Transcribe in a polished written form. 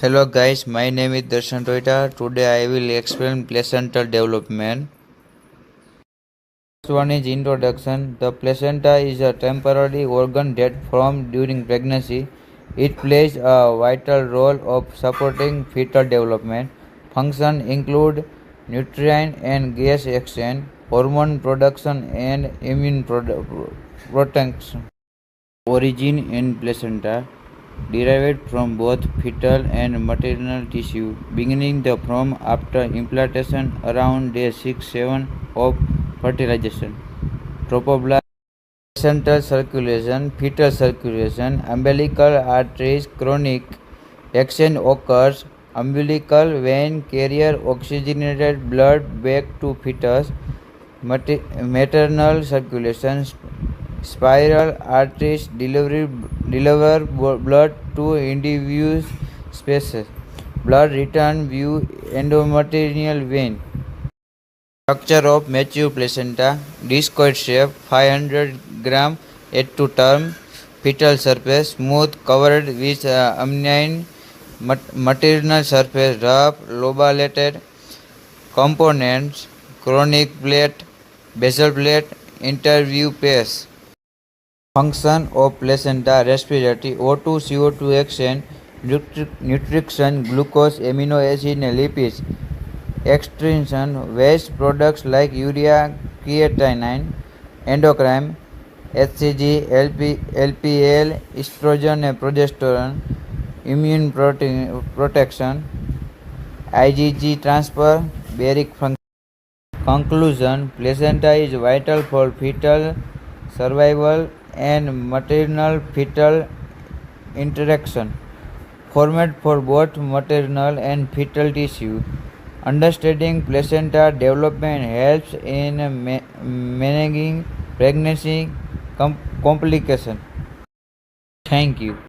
Hello guys, my name is Darshan Toita. Today I will explain placental development. First one is introduction. The placenta is a temporary organ that forms during pregnancy. It plays a vital role of supporting fetal development. Functions include nutrient and gas exchange, hormone production and immune protection. Origin in placenta derived from both fetal and maternal tissue, beginning from after implantation around day 6-7 of fertilization. Trophoblast, placental circulation, fetal circulation, umbilical arteries, chronic exchange occurs. Umbilical vein carrier oxygenated blood back to fetus. Maternal circulation, spiral arteries deliver blood to individual spaces. Blood return via endometrial vein. Structure of mature placenta: discoid shape, 500 gram at to term, fetal surface smooth, covered with amniotic, maternal surface rough, lobulated. Components: chronic plate, basal plate, interview pace. Function of placenta: respiratory, O2, CO2 exchange, nutrition, glucose, amino acid and lipids. Excretion, waste products like urea, creatinine. Endocrine, HCG, LPL, estrogen and progesterone. Immune protection, IgG transfer, baric function. Conclusion: placenta is vital for fetal survival and maternal-fetal interaction, formed for both maternal and fetal tissue. Understanding placenta development helps in managing pregnancy complications. Thank you.